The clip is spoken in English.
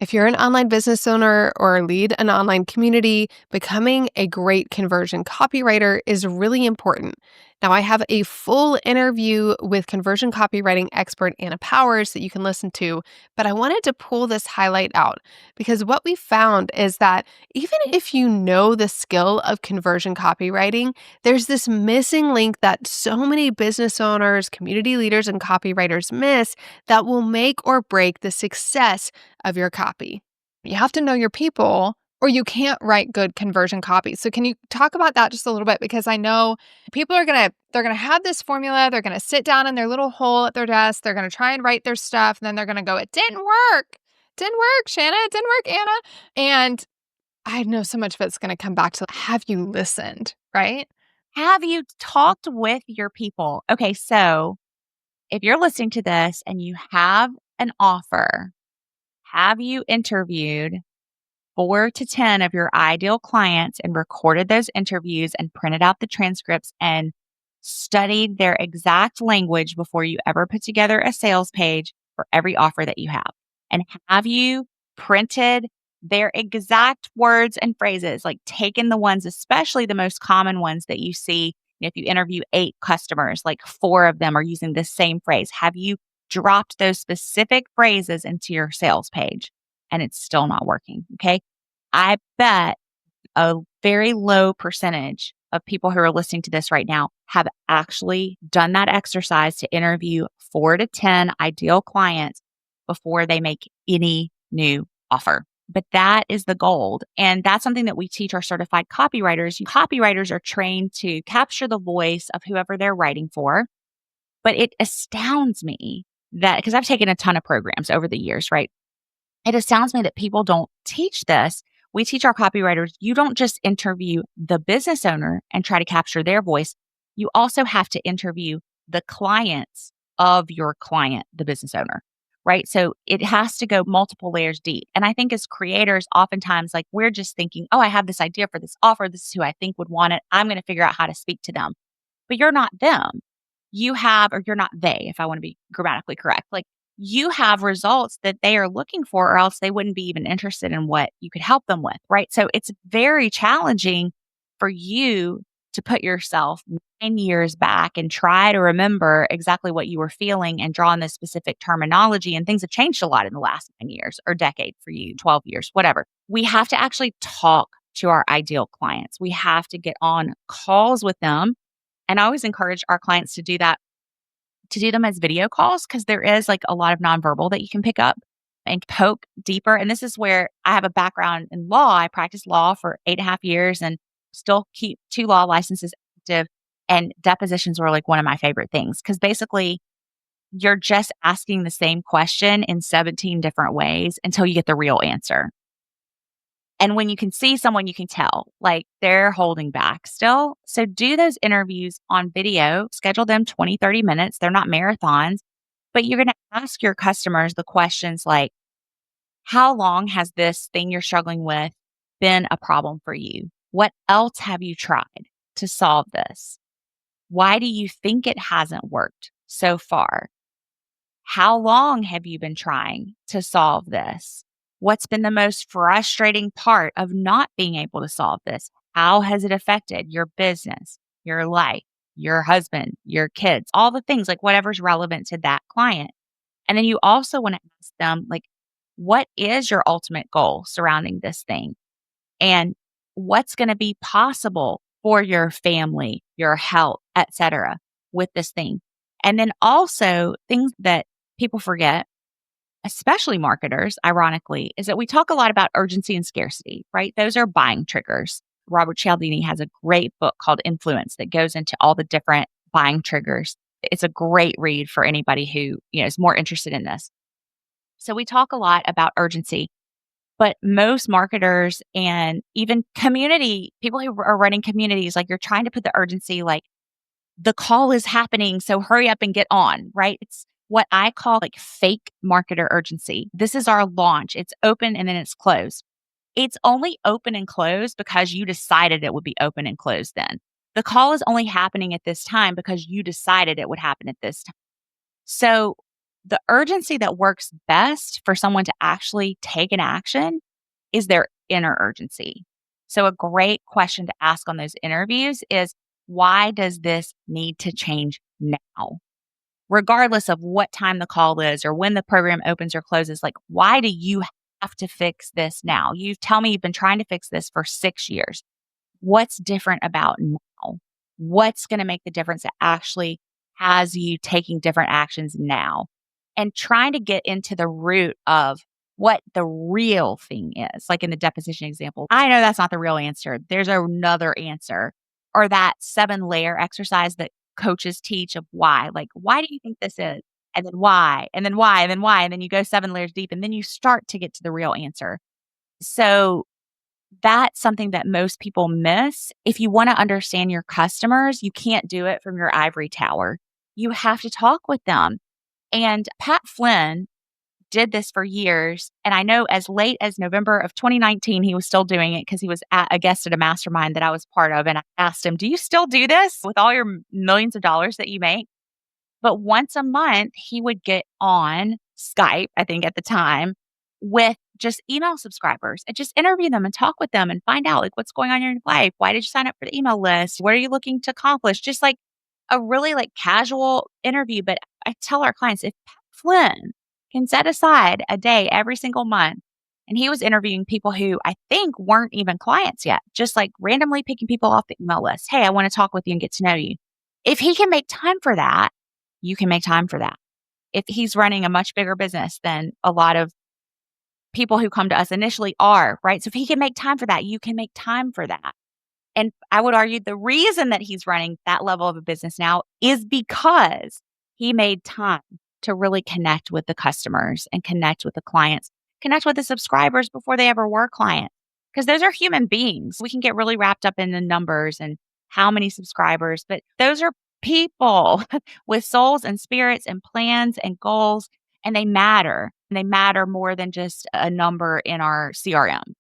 If you're an online business owner or lead an online community, becoming a great conversion copywriter is really important. Now, I have a full interview with conversion copywriting expert Anna Powers that you can listen to, but I wanted to pull this highlight out because what we found is that even if you know the skill of conversion copywriting, there's this missing link that so many business owners, community leaders, and copywriters miss that will make or break the success of your copy. You have to know your people or you can't write good conversion copy. So can you talk about that just a little bit? Because I know people are they're gonna have this formula, they're gonna sit down in their little hole at their desk, they're gonna try and write their stuff, and then they're gonna go, it didn't work. Didn't work, Shanna, it didn't work, Anna. And I know so much of it's gonna come back to have you listened, right? Have you talked with your people? Okay, so if you're listening to this and you have an offer, have you interviewed 4 to 10 of your ideal clients and recorded those interviews and printed out the transcripts and studied their exact language before you ever put together a sales page for every offer that you have? And have you printed their exact words and phrases, like taken the ones, especially the most common ones that you see? If you interview 8 customers, like 4 of them are using the same phrase. Have you dropped those specific phrases into your sales page and it's still not working? Okay. I bet a very low percentage of people who are listening to this right now have actually done that exercise to interview 4 to 10 ideal clients before they make any new offer. But that is the gold. And that's something that we teach our certified copywriters. Copywriters are trained to capture the voice of whoever they're writing for. But it astounds me that because I've taken a ton of programs over the years, right? It astounds me that people don't teach this. We teach our copywriters, you don't just interview the business owner and try to capture their voice. You also have to interview the clients of your client, the business owner, right? So it has to go multiple layers deep. And I think as creators, oftentimes, like we're just thinking, oh, I have this idea for this offer. This is who I think would want it. I'm going to figure out how to speak to them. But you're not them. You have, or you're not they, if I want to be grammatically correct. Like you have results that they are looking for, or else they wouldn't be even interested in what you could help them with, right? So it's very challenging for you to put yourself 9 years back and try to remember exactly what you were feeling and draw on this specific terminology. And things have changed a lot in the last 9 years or decade for you, 12 years, whatever. We have to actually talk to our ideal clients. We have to get on calls with them. And I always encourage our clients to do that, to do them as video calls, because there is like a lot of nonverbal that you can pick up and poke deeper. And this is where I have a background in law. I practiced law for 8.5 years and still keep 2 law licenses active. And depositions were like one of my favorite things because basically you're just asking the same question in 17 different ways until you get the real answer. And when you can see someone, you can tell like they're holding back still. So do those interviews on video, schedule them 20, 30 minutes. They're not marathons, but you're going to ask your customers the questions like, how long has this thing you're struggling with been a problem for you? What else have you tried to solve this? Why do you think it hasn't worked so far? How long have you been trying to solve this? What's been the most frustrating part of not being able to solve this? How has it affected your business, your life, your husband, your kids, all the things like whatever's relevant to that client? And then you also want to ask them, like, what is your ultimate goal surrounding this thing? And what's going to be possible for your family, your health, etc., with this thing? And then also things that people forget, especially marketers, ironically, is that we talk a lot about urgency and scarcity, right? Those are buying triggers. Robert Cialdini has a great book called Influence that goes into all the different buying triggers. It's a great read for anybody who, is more interested in this. So we talk a lot about urgency, but most marketers and even community people who are running communities, like you're trying to put the urgency, like the call is happening, so hurry up and get on, right? It's what I call like fake marketer urgency. This is our launch. It's open and then it's closed. It's only open and closed because you decided it would be open and closed then. The call is only happening at this time because you decided it would happen at this time. So The urgency that works best for someone to actually take an action is their inner urgency. So, a great question to ask on those interviews is, why does this need to change now? Regardless of what time the call is or when the program opens or closes, like, why do you have to fix this now? You tell me you've been trying to fix this for 6 years. What's different about now? What's going to make the difference that actually has you taking different actions now? And trying to get into the root of what the real thing is. Like in the deposition example, I know that's not the real answer. There's another answer. Or that 7-layer exercise that coaches teach of why. Like, why do you think this is? And then why? And then why? And then why? And then you go 7 layers deep and then you start to get to the real answer. So that's something that most people miss. If you want to understand your customers, you can't do it from your ivory tower. You have to talk with them. And Pat Flynn did this for years. And I know as late as November of 2019, he was still doing it because he was a guest at a mastermind that I was part of. And I asked him, do you still do this with all your millions of dollars that you make? But once a month, he would get on Skype, I think at the time, with just email subscribers and just interview them and talk with them and find out like what's going on in your life. Why did you sign up for the email list? What are you looking to accomplish? Just like a really like casual interview. But I tell our clients, if Pat Flynn can set aside a day every single month, and he was interviewing people who I think weren't even clients yet, just like randomly picking people off the email list. Hey, I want to talk with you and get to know you. If he can make time for that, you can make time for that. If he's running a much bigger business than a lot of people who come to us initially are, right? So if he can make time for that, you can make time for that. And I would argue the reason that he's running that level of a business now is because he made time to really connect with the customers and connect with the clients, connect with the subscribers before they ever were clients. Because those are human beings. We can get really wrapped up in the numbers and how many subscribers, but those are people with souls and spirits and plans and goals, and they matter. And they matter more than just a number in our CRM.